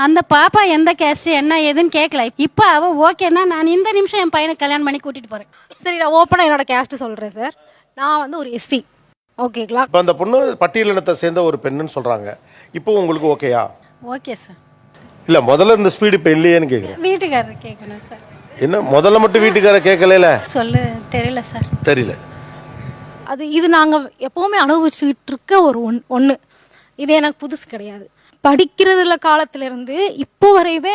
அந்த பாப்பா எந்த கேஸ்ட் என்ன ஏதுன்னு கேட்கல. இப்போ அவ ஓகேன்னா நான் இந்த நிமிஷம் என் பையனுக்கு கல்யாணம் பண்ணி கூட்டிட்டு போறேன். சரி, நான் ஓப்பனாக என்னோட கேஸ்ட் சொல்கிறேன் சார். நான் வந்து ஒரு எஸ்சி. ஓகேங்களா? இப்போ அந்த பொண்ணு பட்டியலினத்தை சேர்ந்த ஒரு பெண்ணுன்னு சொல்றாங்க. இப்போ உங்களுக்கு ஓகேயா? Okay sir. இல்ல முதல்ல இந்த ஸ்பீடு இப்போ இல்லையேன்னு கேட்குறேன். வீட்டுக்காரர் கேட்கணும் சார். என்ன முதல்ல மட்டும் வீட்டுக்கார கேட்கல? சொல்லு தெரியல சார். தெரியல. இது நாங்கள் எப்போவுமே அனுபவிச்சுக்கிட்டு இருக்க ஒரு ஒன்று. இது எனக்கு புதுசு கிடையாது. படிக்கிறதுல காலத்திலேருந்து இப்போ வரையவே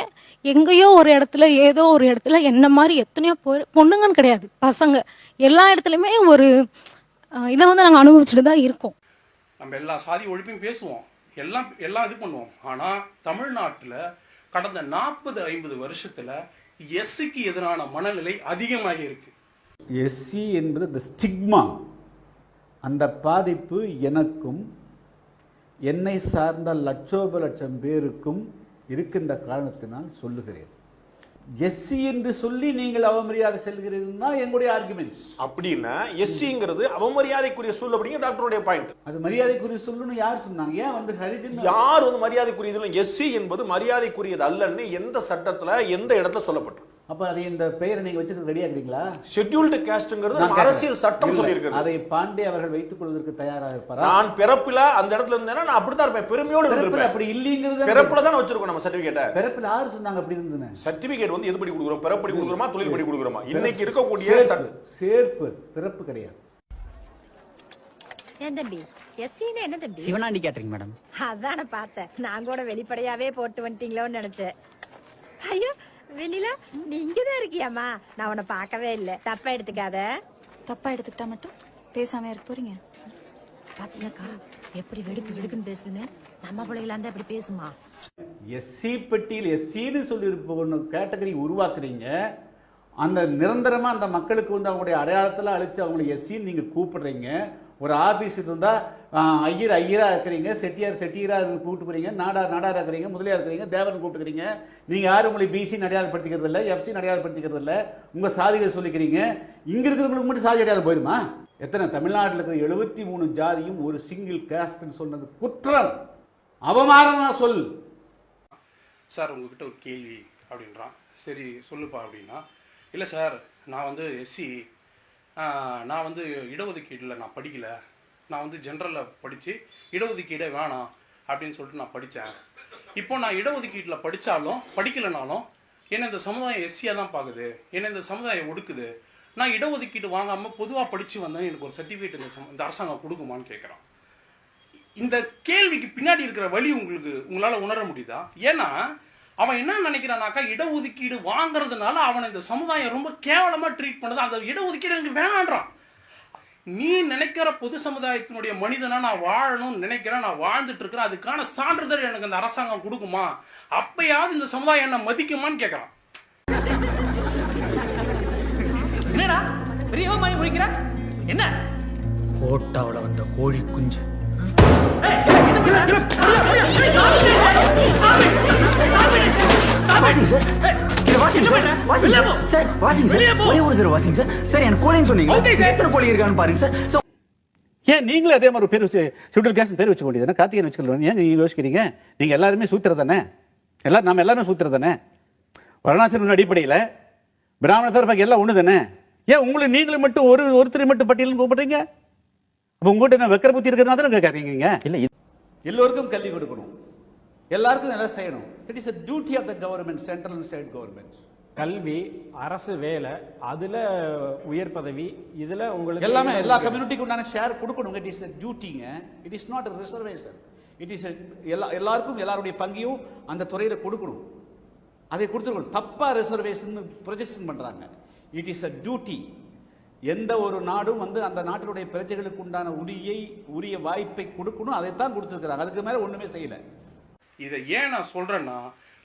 எங்கேயோ ஒரு இடத்துல ஏதோ ஒரு இடத்துல என்ன மாதிரி எத்தனையோ பொண்ணுங்கன்னு கிடையாது, பசங்க எல்லா இடத்துலையுமே ஒரு இதை வந்து நாங்கள் அனுபவிச்சுட்டு தான் இருக்கோம். நம்ம எல்லா சாதி ஒழிப்பையும் பேசுவோம், எல்லாம் இது பண்ணுவோம். ஆனால் தமிழ்நாட்டில் கடந்த 40-50 வருஷத்தில் எஸ்சிக்கு எதிரான மனநிலை அதிகமாகி இருக்கு. எஸ்சி என்பது இந்த ஸ்டிக்மா, அந்த பாதிப்பு எனக்கும் என்னை சார்ந்த லட்சோப லட்சம் பேருக்கும் இருக்கின்ற காரணத்தினால் சொல்லுகிறேன். எஸ்சி என்று சொல்லி நீங்கள் அவமரியாதை செல்கிறீர்கள் எங்களுடைய ஆர்குமெண்ட்ஸ். அப்படின்னா எஸ்சிங்கிறது அவமரியாதைக்குரிய சொல் அப்படிங்கிற டாக்டருடைய பாயிண்ட். அது மரியாதைக்குரிய சொல்லுன்னு யார் சொன்னாங்க? ஏன் வந்து ஹரிஜன் யார் வந்து மரியாதைக்குரியது? எஸ்சி என்பது மரியாதைக்குரியது அல்லன்னு எந்த சட்டத்துல எந்த இடத்துல சொல்லப்பட்டு? அப்ப அதை இந்த பெயரை நீங்க வச்சுட்டு ரெடியா இருக்கீங்களா? ஷெட்யூல்டு காஸ்ட்ங்கிறது அரசியல் சட்டம் சொல்லியிருக்கு. அதை பாண்டே அவர்கள் வைத்துக் கொள்வதற்கு தயாராக இருப்பாரா? நான் பிறப்பில அந்த இடத்துல இருந்தேன்னா நான் அப்படிதான் இருப்பேன், பெருமையோடு இருப்பேன். அப்படி இல்லீங்கிறது பிறப்புல தான் வச்சிருக்கோம் நம்ம சர்டிபிகேட்டை. பிறப்புல யாரு சொன்னாங்க அப்படி இருந்ததுன்னு? சர்டிபிகேட் வந்து எது படி கொடுக்குறோம்? பிறப்படி கொடுக்குறோமா, தொழில் படி கொடுக்குறோமா? இன்னைக்கு இருக்கக்கூடிய சேர்ப்பு பிறப்பு கிடையாது. ஏன் தம்பி எஸ்சின்னு என்ன தம்பி? Sivanandi catering madam. அதான பார்த்தேன், நான் கூட வெளிப்படையாவே போட்டு வந்துட்டீங்களோன்னு நினைச்சேன். ஐயோ வெண்ணிலா, நீ இங்கதான் இருக்கியாமா? நான் உன்னை பார்க்கவே இல்லை, தப்பா எடுத்துக்காத. தப்பா எடுத்துக்கிட்டா மட்டும் பேசாம இருக்க போறீங்க? பாத்தீங்கக்கா எப்படி வெடுக்கு வெடுக்குன்னு பேசுதுன்னு. நம்ம பிள்ளைகளாம் தான் இப்படி பேசுமா? எஸ்சி பெட்டியில் எஸ்சின்னு சொல்லி ஒன்று கேட்டகரி உருவாக்குறீங்க. அந்த நிரந்தரமா அந்த மக்களுக்கு வந்து அவங்களுடைய அடையாளத்தில் அழிச்சு அவங்களை எஸ்சின்னு நீங்க கூப்பிடுறீங்க. ஒரு ஆபீஸ் இருந்தா ஐயரா இருக்கிறீங்க, செட்டியாரா கூப்பிட்டு போறீங்க, நாடாரா இருக்கிறீங்க, முதலியார் இருக்கிறீங்க, தேவன் கூப்பிட்டுக்கிறீங்க. நீங்க யாரும் உங்களை பிசி அடையாளப்படுத்திக்கிறது இல்லை, எஃப்சி அடையாளப்படுத்திக்கிறது இல்லை, உங்க சாதிகளை சொல்லிக்கிறீங்க. இங்க இருக்கிறவங்களுக்கு மட்டும் சாதி அடையாளம் போயிருமா? எத்தனை தமிழ்நாட்டில் இருக்கிற 73 ஜாதியும் ஒரு சிங்கிள் காஸ்ட்னு சொன்னது குற்றம், அவமானமா சொல். சார் உங்ககிட்ட ஒரு கேள்வி அப்படின்றான். சரி சொல்லுப்பா அப்படின்னா, இல்லை சார் நான் வந்து எஸ்சி, நான் வந்து இடஒதுக்கீட்டில் நான் படிக்கலை, நான் வந்து ஜென்ரலில் படித்து இடஒதுக்கீடே வேணாம் அப்படின்னு சொல்லிட்டு நான் படித்தேன். இப்போ நான் இடஒதுக்கீட்டில் படித்தாலும் படிக்கலைனாலும் என்னை இந்த சமுதாயம் எஸ்சியாக தான் பார்க்குது, என்னை இந்த சமுதாயம் ஒடுக்குது. நான் இடஒதுக்கீடு வாங்காமல் பொதுவாக படித்து வந்தேன், எனக்கு ஒரு சர்டிஃபிகேட் இந்த அரசாங்கம் கொடுக்குமான்னு கேட்குறான். இந்த கேள்விக்கு பின்னாடி இருக்கிற வழி உங்களால் உணர முடியுதா? ஏன்னா அவன் என்ன நினைக்கிறானாக்கா, இடஒதுக்கீடு வாங்குறதுனால அவனை இந்த சமுதாயம் ரொம்ப கேவலமாக ட்ரீட் பண்ணுது, அந்த இடஒதுக்கீடு எனக்கு வேணான்றான். நீ நினைக்கிற பொது சமுதாயத்தினுடைய மனிதனா நான் வாழணும்னு நினைக்கிறேன், நான் வாழ்ந்துட்டு இருக்கிறேன், அதுக்கான சான்றிதழ் எனக்கு அந்த அரசாங்கம் கொடுக்குமா? அப்பயாவது இந்த சமுதாயம் என்ன மதிக்குமான்னு கேட்கறான். என்னடா பெரிய மாதிரி முடிக்கிற? என்ன கோட்டாவுல வந்த கோழி குஞ்சு? ஏன் நீங்களும் அதே மாதிரி பேர் வச்சு ஷெட்யூல் காஸ்ட் பேர் வச்சுக்க வேண்டியது? கார்த்திகேயன் வச்சுக்கலாம். ஏன் நீங்க யோசிக்கிறீங்க? நீங்க எல்லாருமே சூத்திர தானே, நம்ம எல்லாரும் சூத்திர தானே. வர்ணாசிரம அடிப்படையில் பிராமணர் எல்லாம் ஒண்ணு தானே. ஏன் உங்களுக்கு நீங்களும் மட்டும் ஒருத்தரை மட்டும் பட்டியல் கூப்பிடுறீங்க? அப்ப உங்ககிட்ட நான் வெக்கர புத்தி இருக்கிறதா தானே கேட்கறீங்க? இல்ல, எல்லோருக்கும் கல்வி கொடுக்கணும், எல்லாருக்கும் நல்லா செய்யணும். It is a duty of the government, central and state governments. கல்வி, அரசு வேலை, அதுல உயர் பதவி, இதுல உங்களுக்கு எல்லாமே எல்லா கம்யூனிட்டிக்கு உண்டான ஷேர் கொடுக்கணும். இட் இஸ் a dutyங்க, it is not a reservation. It is எல்லாருக்கும் எல்லாருடைய பங்கையும் அந்த துறையில கொடுக்கணும். அதை கொடுத்துருக்கணும். தப்பா ரிசர்வேஷன் ப்ரொஜெக்ஷன் பண்றாங்க. It is a duty. எந்த ஒரு நாடும் வந்து அந்த நாட்டினுடைய பிரஜைகளுக்கு உண்டான உரிய வாய்ப்பை கொடுக்கணும். அதைத்தான் கொடுத்துருக்கிறாங்க. அதுக்கு மேல ஒண்ணுமே செய்யல. இதை ஏன் நான் சொல்றேன்னா,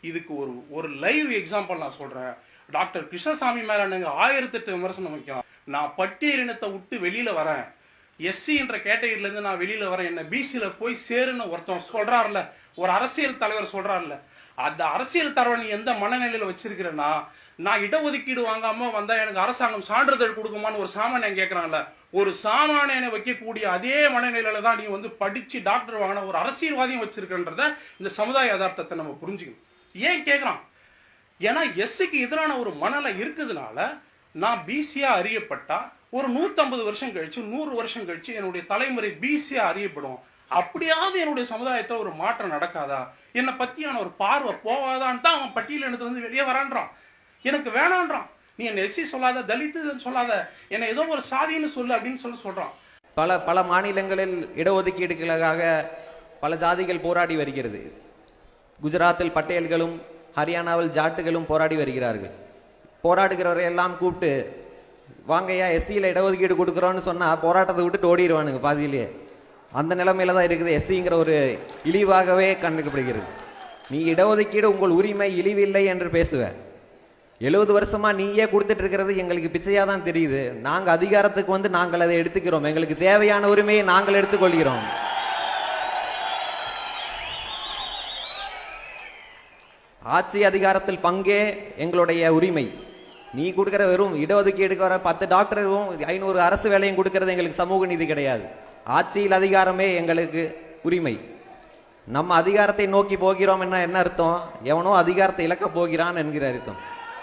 இதுக்கு ஒரு லைவ் எக்ஸாம்பிள் நான் சொல்றேன். டாக்டர் கிருஷ்ணசாமி மேல நீங்க 1008 விமர்சனம் வைக்கலாம். நான் பட்டியலினத்தை விட்டு வெளியில வரேன், எஸ்சி என்ற கேட்டகரியில இருந்து நான் வெளியில வரேன், என்ன பிசில போய் சேருன்னு ஒருத்தன் சொல்றாருல, ஒரு அரசியல் தலைவர் சொல்றாருல, அந்த அரசியல் தலைவர் நீ எந்த மனநிலையில வச்சிருக்கிறேன்னா, நான் இடஒதுக்கீடு வாங்காம வந்தா எனக்கு அரசாங்கம் சான்றிதழ் கொடுக்குமான்னு ஒரு சாமானியன் கேட்கறான்ல, ஒரு சாமானியனை வைக்கக்கூடிய அதே மனநிலையில தான் நீ வந்து படிச்சு டாக்டர் வாங்கின ஒரு அரசியல்வாதியும் வச்சிருக்கன்றத இந்த சமுதாய யதார்த்தத்தை நம்ம புரிஞ்சுக்கணும். ஏன் கேட்குறான்? ஏன்னா எஸ்சிக்கு எதிரான ஒரு மனநிலை இருக்குதுனால நான் பிசியா அறியப்பட்டா ஒரு 150 வருஷம் கழிச்சு 100 வருஷம் கழிச்சு என்னுடைய தலைமுறை பிசியா அறியப்படும். அப்படியாவது என்னுடைய சமுதாயத்தை ஒரு மாற்றம் நடக்காதா, என்னை பத்தியான ஒரு பார்வை போவாதான்னு தான் அவன் பட்டியலினத்துல இருந்து வெளியே வரான்றான். எனக்கு வேணான்றான். நீ என்ன எஸ்சி சொல்லாத, தலித்து சொல்லாத, என்னை ஏதோ ஒரு சாதின்னு சொல்லு அப்படின்னு சொல்றான். பல மாநிலங்களில் இடஒதுக்கீடுகளுக்காக பல ஜாதிகள் போராடி வருகிறது. குஜராத்தில் பட்டேல்களும் ஹரியானாவில் ஜாட்டுகளும் போராடி வருகிறார்கள். போராடுகிறவரை எல்லாம் கூப்பிட்டு வாங்கய்யா எஸ்சியில் இடஒதுக்கீடு கொடுக்குறோன்னு சொன்னால் போராட்டத்தை விட்டுட்டு ஓடிடுவானுங்க பாதியிலேயே. அந்த நிலைமையில தான் இருக்குது. எஸ்சிங்கிற ஒரு இழிவாகவே கண்டுக்கப்படுகிறது. நீ இடஒதுக்கீடு உங்கள் உரிமை இழிவில்லை என்று பேசுவ. 70 வருஷமா நீயே கொடுத்துட்டு இருக்கிறது எங்களுக்கு பிச்சையாக தான் தெரியுது. நாங்கள் அதிகாரத்துக்கு வந்து நாங்கள் அதை எடுத்துக்கிறோம். எங்களுக்கு தேவையான உரிமையை நாங்கள் எடுத்துக்கொள்கிறோம். ஆட்சி அதிகாரத்தில் பங்கே எங்களுடைய உரிமை. நீ கொடுக்குற வெறும் இடஒதுக்கீடுக்கு வர 10 டாக்டரும் 500 அரசு வேலையும் கொடுக்கறது எங்களுக்கு சமூக நீதி கிடையாது. ஆட்சியில் அதிகாரமே எங்களுக்கு உரிமை. நம்ம அதிகாரத்தை நோக்கி போகிறோம் என்ன அர்த்தம்? எவனோ அதிகாரத்தை இழக்க போகிறான் என்கிற அர்த்தம்.